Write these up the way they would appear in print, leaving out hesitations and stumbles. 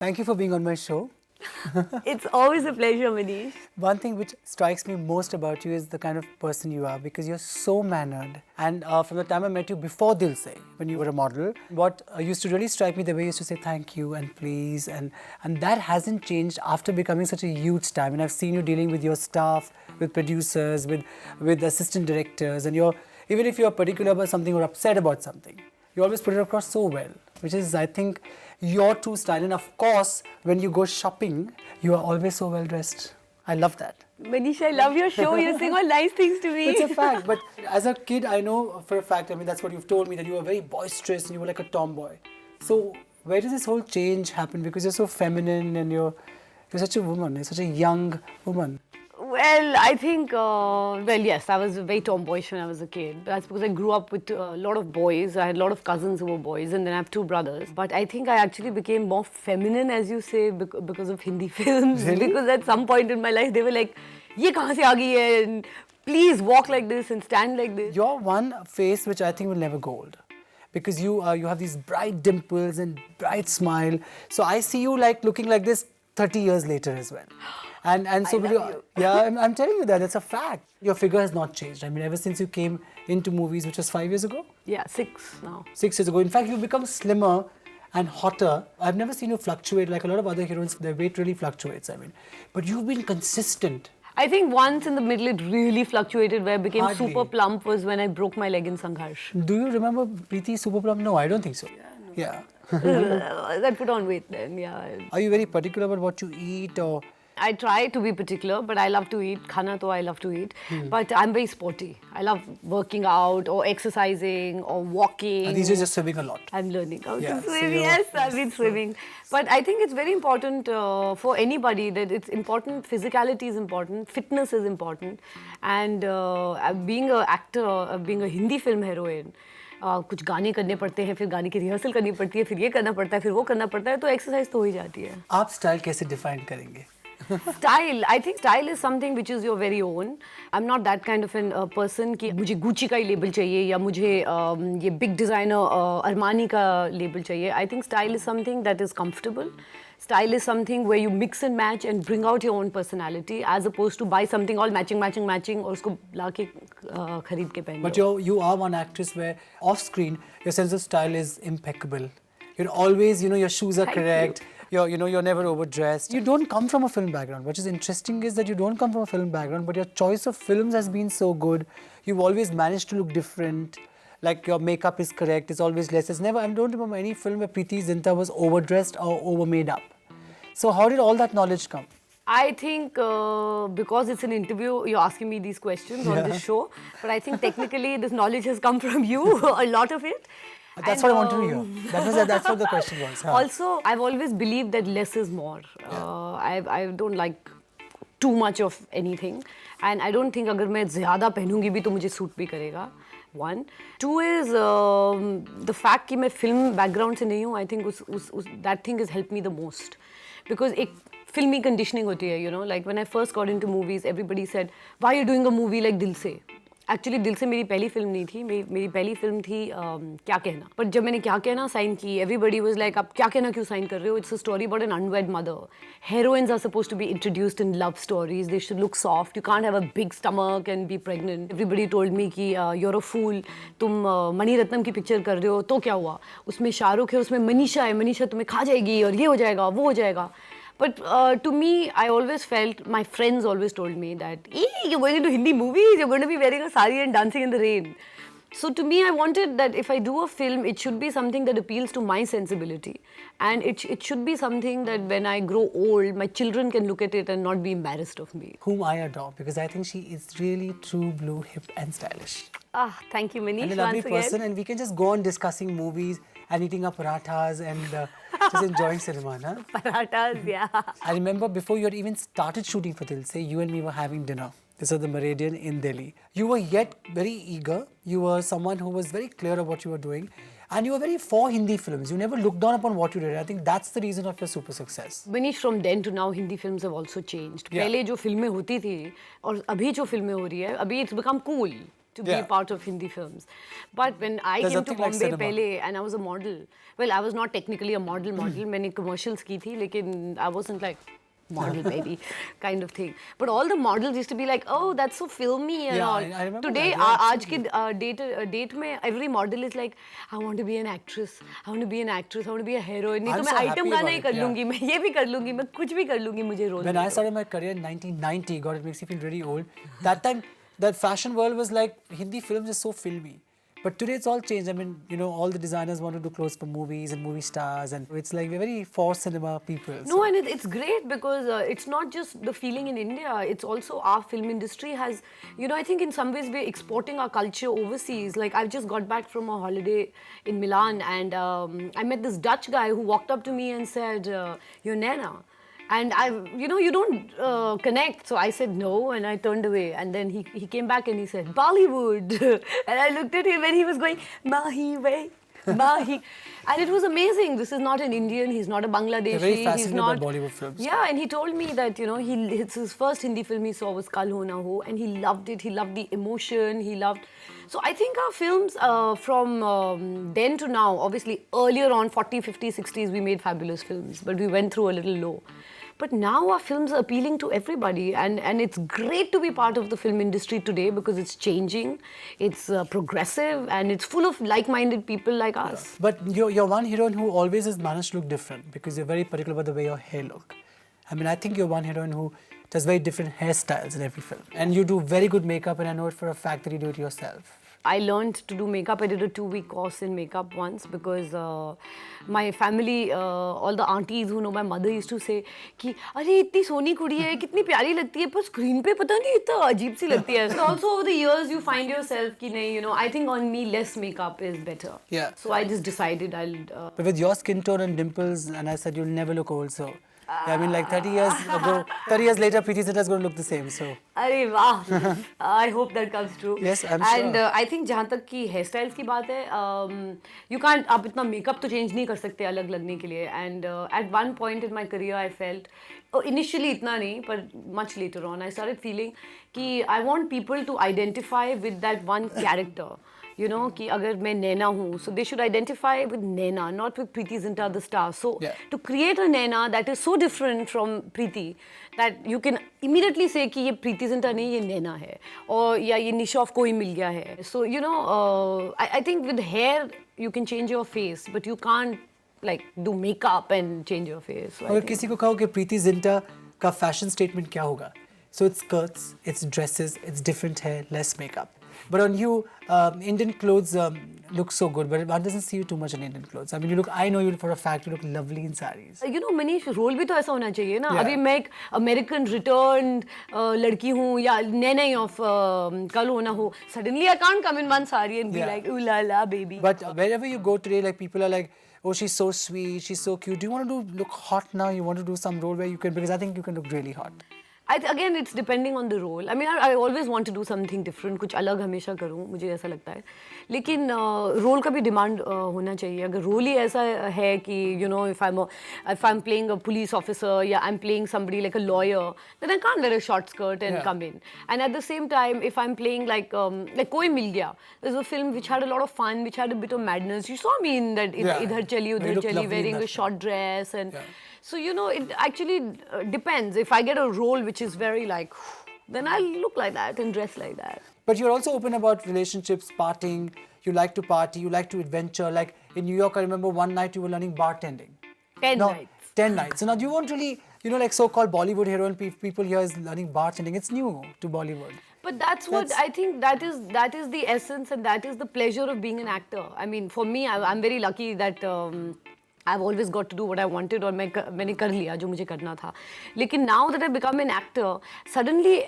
Thank you for being on my show. It's always a pleasure, Manish. One thing which strikes me most about you is the kind of person you are because you're so mannered. And from the time I met you before Dil Se, when you were a model, what used to really strike me the way you used to say thank you and please, and that hasn't changed after becoming such a huge star. I mean, I've seen you dealing with your staff, with producers, with assistant directors, and even if you're particular about something or upset about something, you always put it across so well, which is, I think, your true style. And of course, when you go shopping, you are always so well dressed. I love that. Manish, I love your show. You sing all nice things to me. It's a fact. But as a kid, I know for a fact, I mean, that's what you've told me, that you were very boisterous and you were like a tomboy. So where did this whole change happen? Because you're so feminine and you're such a woman, you're such a young woman. Well, I think, yes, I was very tomboyish when I was a kid. That's because I grew up with a lot of boys. I had a lot of cousins who were boys, and then I have two brothers. But I think I actually became more feminine, as you say, because of Hindi films. Really? Because at some point in my life, they were like, "Ye kahan se aa gayi hai?" And please walk like this and stand like this. You're one face which I think will never go old. Because you have these bright dimples and bright smile. So I see you like looking like this 30 years later as well. And so I love you. Yeah, I'm telling you that, it's a fact. Your figure has not changed. I mean, ever since you came into movies, which was 5 years ago? Yeah, 6 now. 6 years ago. In fact, you've become slimmer and hotter. I've never seen you fluctuate like a lot of other heroines. Their weight really fluctuates, I mean. But you've been consistent. I think once in the middle it really fluctuated where I became Hardly. super plump was when I broke my leg in Sangharsh. Do you remember Preity Super Plump? No, I don't think so. Yeah. I put on weight then, yeah. Are you very particular about what you eat, or? I try to be particular, but I love to eat. Khana to I love to eat. But I'm very sporty. I love working out or exercising or walking. And these are just swimming a lot. I'm learning how Yeah, to so swim. you're- Yes, I've been swimming. But I think it's very important for anybody that it's important. Physicality is important. Fitness is important. And being an actor, being a Hindi film heroine, कुछ गाने करने पड़ते हैं, फिर गाने की rehearsal करनी पड़ती है, फिर ये करना पड़ता है, फिर वो करना पड़ता है, तो एक्सरसाइज तो हो ही जाती है. आप स्टाइल कैसे डिफाइन करेंगे? Style, I think style is something which is your very own. I'm not that kind of a person कि मुझे Gucci का ही label चाहिए या मुझे ये big designer Armani का label चाहिए. I think style is something that is comfortable. Style is something where you mix and match and bring out your own personality as opposed to buy something all matching और उसको लाके खरीद के पहन. But you are one actress where off screen your sense of style is impeccable. You're always, your shoes are Thank correct. You're never overdressed. You don't come from a film background. What is interesting is that you don't come from a film background, but your choice of films has been so good. You've always managed to look different. Like your makeup is correct. It's always less. I don't remember any film where Preity Zinta was overdressed or overmade up. So how did all that knowledge come? I think because it's an interview, you're asking me these questions on this show. But I think technically this knowledge has come from you, a lot of it. That's what I wanted to hear. That's what the question was. Huh? Also, I've always believed that less is more. I don't like too much of anything. And I don't think अगर मैं ज़्यादा पहनूंगी भी तो मुझे suit भी करेगा. One. Two is the fact कि मैं film background से नहीं हूँ. I think that thing has helped me the most. Because एक filmy conditioning होती है, like when I first got into movies, everybody said, why are you doing a movie like Dil Se? Actually, दिल से मेरी पहली film नहीं थी. मेरी पहली फिल्म थी क्या कहना. पर जब मैंने क्या कहना साइन की, everybody was like, आप क्या कहना क्यों साइन कर रहे हो? It's a story about an unwed mother. Heroines are supposed to be introduced in love stories. They should look soft. You can't have a big stomach and be pregnant. Everybody told me कि you're a fool. तुम मणि रत्नम की picture कर रहे हो तो क्या हुआ? उसमें शाहरुख है, उसमें मनीषा है. मनीषा तुम्हें खा जाएगी और ये हो जाएगा, वो हो जाएगा. But to me, I always felt, my friends always told me that, you're going into Hindi movies, you're going to be wearing a sari and dancing in the rain. So to me, I wanted that if I do a film, it should be something that appeals to my sensibility. And it should be something that when I grow old, my children can look at it and not be embarrassed of me. Whom I adore, because I think she is really true blue, hip and stylish. Thank you, Manish, And a lovely once person, again. and we can just go on discussing movies and eating our parathas and just enjoying cinema, huh? Parathas, yeah. I remember before you had even started shooting for Dil Se, you and me were having dinner. This was the Meridian in Delhi. You were yet very eager. You were someone who was very clear of what you were doing. And you were very for Hindi films. You never looked down upon what you did. I think that's the reason of your super success. Manish, from then to now, Hindi films have also changed. Yeah. पहले जो फिल्में होती थी और अभी जो फिल्में हो रही है, अभी it's become cool. to be a part of Hindi films. But when I There's came to nothing like Bombay cinema. pehle and I was a model, well, I was not technically a model. मैंने commercials की थी, लेकिन I wasn't like model baby kind of thing. But all the models used to be like, oh, that's so filmy and Yeah, all. I remember Today, that, yeah, आज के date में every model is like, I want to be an actress, I want to be an actress, I want to be a heroine. नहीं I'm तो मैं so happy item गाना about he it, कर yeah. लूँगी, मैं ये भी कर लूँगी, मैं कुछ भी कर लूँगी, मुझे role When दे I दो. started my career in 1990, God, it makes you feel really old. That time, the fashion world was like, Hindi films is so filmy. But today it's all changed. I mean, you know, all the designers want to do clothes for movies and movie stars, and it's like we're very for cinema people. No, and it's great because it's not just the feeling in India, it's also our film industry has, you know, I think in some ways we're exporting our culture overseas. Like, I've just got back from a holiday in Milan and I met this Dutch guy who walked up to me and said, you're Nana. And you know, you don't connect. So I said no, and I turned away. And then he came back and he said, Bollywood. And I looked at him and he was going, Mahi way, Mahi. And it was amazing. This is not an Indian, he's not a Bangladeshi. They're very fascinated he's not, by Bollywood films. Yeah, and he told me that, you know, it's his first Hindi film he saw was Kal Ho Na Ho, and he loved it. He loved the emotion, he loved... So I think our films from then to now, obviously earlier on, 40, 50, 60s, we made fabulous films, but we went through a little low. But now our films are appealing to everybody, and it's great to be part of the film industry today because it's changing, it's progressive, and it's full of like-minded people like us. But you're one heroine who always has managed to look different because you're very particular about the way your hair look. I mean, I think you're one heroine who does very different hairstyles in every film. And you do very good makeup, and I know it for a fact that you do it yourself. I learned to do makeup. I did a 2-week course in makeup once because my family, all the aunties who know my mother used to say कि अरे इतनी सोनी कुड़ी है, कितनी प्यारी लगती है, पर screen पे पता नहीं इतना अजीब सी लगती है. So also over the years you find yourself कि नहीं, you know, I think on me less makeup is better. Yeah. So I just decided I'll... But with your skin tone and dimples, and I said you'll never look old, so... Yeah, I mean, like 30 years ago, 30 years later, Preity Zinta is going to look the same, so... अरे वाह, I hope that comes true. Yes, I'm sure. And I think जहाँ तक कि hair styles की बात है, you can't, आप इतना makeup तो change नहीं कर सकते अलग लगने के लिए. And at one point in my career, I felt, initially इतना नहीं, but much later on, I started feeling कि I want people to identify with that one character. You know, कि अगर मैं नैना हूँ, so they should identify with Naina, not with Preity Zinta, the star. So to create a Naina that is so different from Preity, that you can immediately say कि ये Preity Zinta नहीं, ये Naina है, और या ये निशॉफ को ही मिल गया है. So you know, I think with hair you can change your face, but you can't like do makeup and change your face. So अगर किसी को कहो कि Preity Zinta का fashion statement क्या होगा? So it's skirts, it's dresses, it's different hair, less makeup. But on you, Indian clothes look so good, but one doesn't see you too much in Indian clothes. I mean, you look, I know you for a fact, you look lovely in sarees. You know, Manish, role भी तो ऐसा होना चाहिए ना. अभी मैं एक American returned लड़की हूँ या नैना of कल होना हो. Suddenly I can't come in one saree and be like, ooh la la, baby. But wherever you go today, like people are like, oh, she's so sweet, she's so cute. Do you want to look hot now? You want to do some role where you can, because I think you can look really hot. Again, it's depending on the role. I mean, I always want to do something different, कुछ अलग हमेशा करूँ, मुझे ऐसा लगता है. लेकिन role का भी डिमांड होना चाहिए. अगर रोल ही ऐसा है कि, you know, if I'm playing a police officer, या I'm playing somebody like a lawyer, then I can't wear a short skirt and come in. And at the same time, if I'm playing like कोई मिल गया, there's a film which had a lot of fun, which had a bit of madness. You saw me in that इधर चली उधर चली, wearing a short dress and. So, you know, it actually depends. If I get a role which is very like, then I'll look like that and dress like that. But you're also open about relationships, partying. You like to party, you like to adventure. Like in New York, I remember one night you were learning bartending. 10 nights. 10 nights. So now you won't really, you know, like so-called Bollywood heroine people here is learning bartending. It's new to Bollywood. But that's what I think that is the essence and that is the pleasure of being an actor. I mean, for me, I'm very lucky that I've always got to do what I wanted और मैंने कर लिया जो मुझे करना था. लेकिन now that I've become an actor, suddenly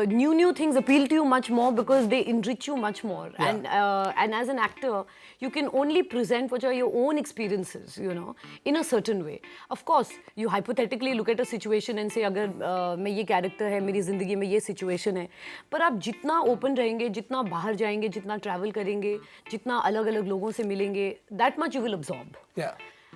new things appeal to you much more because they enrich you much more. And as an actor, you can only present what are your own experiences, you know, in a certain way. Of course, you hypothetically look at a situation and say अगर मैं ये character है, मेरी ज़िंदगी में ये situation है. पर आप जितना open रहेंगे, जितना बाहर जाएंगे, जितना travel करेंगे, जितना अलग-अलग लोगों से मिलेंगे, that much you will absorb. Yeah.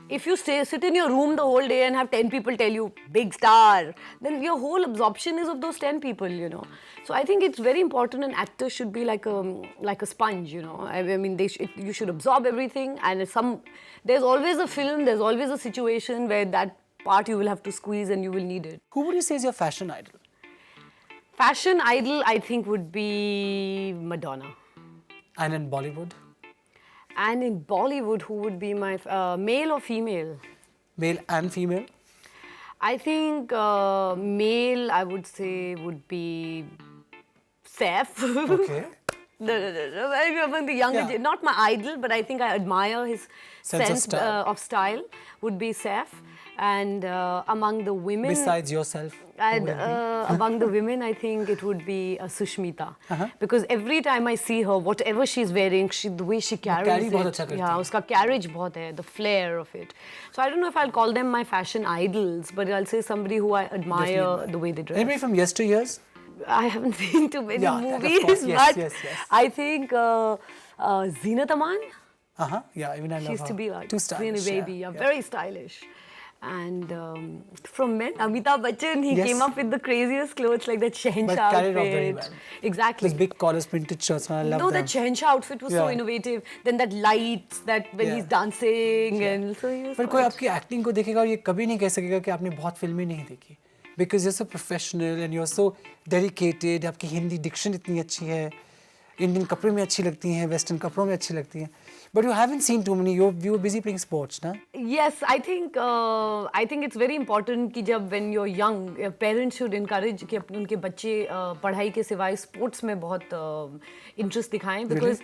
If you sit in your room the whole day and have 10 people tell you big star, then your whole absorption is of those 10 people, you know. So I think it's very important an actor should be like a sponge, you know. I mean, you should absorb everything, and there's always a film, there's always a situation where that part you will have to squeeze and you will need it. Who would you say is your fashion idol? Fashion idol, I think, would be Madonna. And in Bollywood? And in Bollywood, who would be my male or female? Male and female? I think male, I would say, would be Saif. Okay. No. Among the younger, not my idol, but I think I admire his sense of style. Would be Saif. And among the women, besides yourself, among the women, I think it would be Sushmita, because every time I see her, whatever she's wearing, the way she carries it, uska carriage bahut hai, the flair of it. So I don't know if I'll call them my fashion idols, but I'll say somebody who I admire the way they dress. Anybody from yesteryears? I haven't been to many movies, yes. I think Zinat Aman. Yeah, even I love her. She used to be like too stylish, baby, very stylish. And from men, Amitabh Bachchan, he came up with the craziest clothes, like that Shahenshah outfit. Carried off very well. Exactly. Those big collars, printed shirts, I love them. No, that Shahenshah outfit was so innovative. Then that lights, that when he's dancing, and so he was. पर कोई आपकी acting को देखेगा और ये कभी नहीं कह सकेगा कि आपने बहुत फिल्में नहीं देखी. Because you're so professional and you're so dedicated. आपकी हिंदी diction इतनी अच्छी है. Indian कपड़े में अच्छी लगती हैं, Western कपड़ों में अच्छी लगती हैं. But you haven't seen too many. You were busy playing sports, na? Yes, I think it's very important कि जब when you're young, parents should encourage कि उनके बच्चे पढ़ाई के सिवाय sports में बहुत interest दिखाएं. Because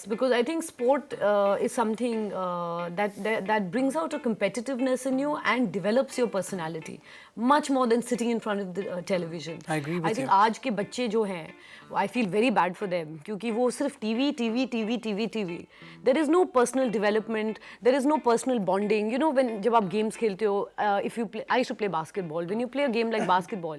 because I think sport is something that brings out a competitiveness in you and develops your personality much more than sitting in front of the television. I agree with you. I think आज के बच्चे जो हैं, I feel very bad for them क्योंकि वो सिर्फ TV. There is no personal development. There is no personal bonding. You know, when जब आप games खेलते हो, if you play, I used to play basketball. When you play a game like basketball,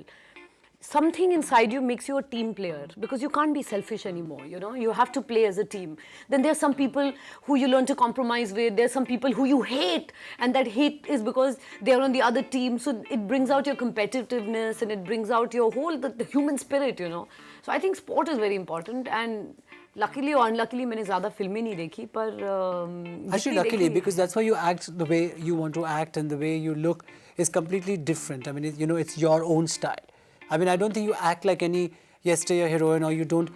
something inside you makes you a team player because you can't be selfish anymore. You know, you have to play as a team. Then there are some people who you learn to compromise with. There are some people who you hate, and that hate is because they are on the other team. So it brings out your competitiveness and it brings out your whole the human spirit. You know, so I think sport is very important. And luckily or unluckily, मैंने ज़्यादा फिल्में नहीं देखी, पर actually luckily, because that's why you act the way you want to act and the way you look is completely different. I mean, you know, it's your own style. I mean, I don't think you act like any yesteryear heroine, or you don't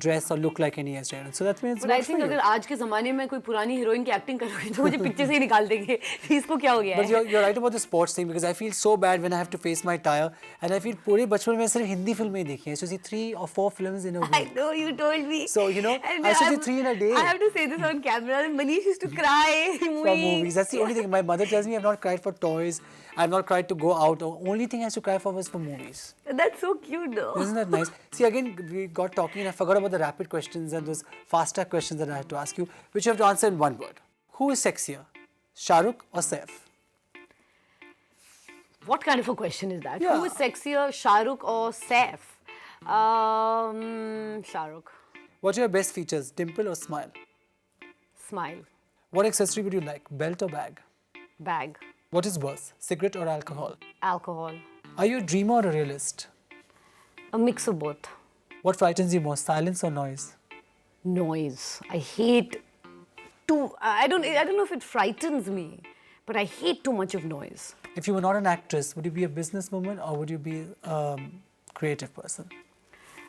dress or look like any yesteryear. So that means. But I think अगर आज के ज़माने में कोई पुरानी heroine की acting करोगे तो मुझे पिक्चर से ही निकाल देंगे. इसको क्या हो गया है? But you're right about the sports thing, because I feel so bad when I have to face my tire, and I feel पूरे बचपन में सिर्फ हिंदी फिल्में देखी हैं. So see 3 or 4 films in a week. I know, you told me. So you know, I should see 3 in a day. I have to say this on camera. Manish used to cry. For movies. That's the only thing. My mother tells me I've not cried for toys. I've not cried to go out. The only thing I used to cry for was for movies. That's so cute, though. Isn't that nice? See, again, we got talking and I forgot about the rapid questions and those faster questions that I had to ask you, which you have to answer in one word. Who is sexier, Shah Rukh or Saif? What kind of a question is that? Yeah. Who is sexier, Shah Rukh or Saif? Shah Rukh. What are your best features, dimple or smile? Smile. What accessory would you like, belt or bag? Bag. What is worse, cigarette or alcohol? Alcohol. Are you a dreamer or a realist? A mix of both. What frightens you more, silence or noise? Noise. I hate I don't know if it frightens me, but I hate too much of noise. If you were not an actress, would you be a businesswoman or would you be a creative person?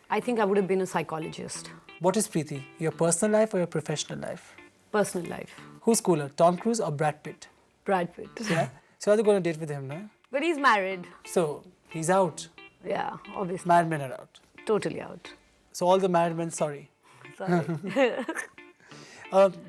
I think I would have been a psychologist. What is Preity, your personal life or your professional life? Personal life. Who's cooler, Tom Cruise or Brad Pitt? Brad Pitt. Yeah? So are you going to date with him, no? But he's married. So, he's out. Yeah, obviously. Married men are out. Totally out. So all the married men, sorry. Sorry.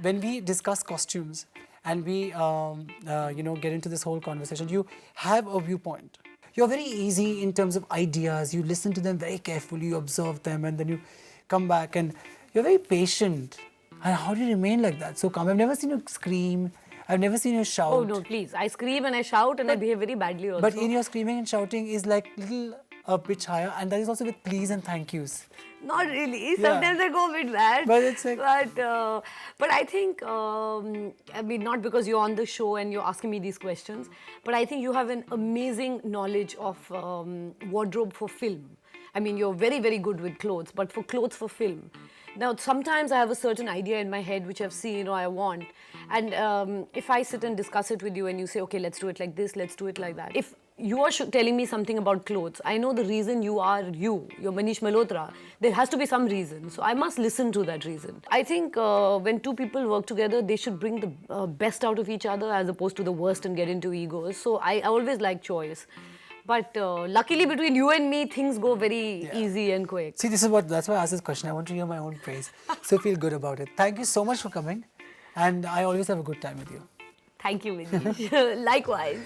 When we discuss costumes and we, get into this whole conversation, you have a viewpoint. You're very easy in terms of ideas. You listen to them very carefully, you observe them, and then you come back and you're very patient. And how do you remain like that? So calm. I've never seen you scream. I've never seen you shout. Oh no, please. I scream and I shout and I behave very badly also. But in your screaming and shouting is like little a pitch higher, and that is also with please and thank yous. Not really. Sometimes I go a bit mad. But it's like... But I think, I mean, not because you're on the show and you're asking me these questions, but I think you have an amazing knowledge of wardrobe for film. I mean, you're very, very good with clothes, but for clothes for film. Now, sometimes I have a certain idea in my head which I've seen or I want. And if I sit and discuss it with you and you say, okay, let's do it like this, let's do it like that. If you are telling me something about clothes, I know the reason you're Manish Malhotra. There has to be some reason. So I must listen to that reason. I think when two people work together, they should bring the best out of each other as opposed to the worst and get into egos. So I always like choice. But luckily between you and me, things go very easy and quick. See, that's why I asked this question. I want to hear my own praise. So feel good about it. Thank you so much for coming. And I always have a good time with you. Thank you, Manish. Likewise.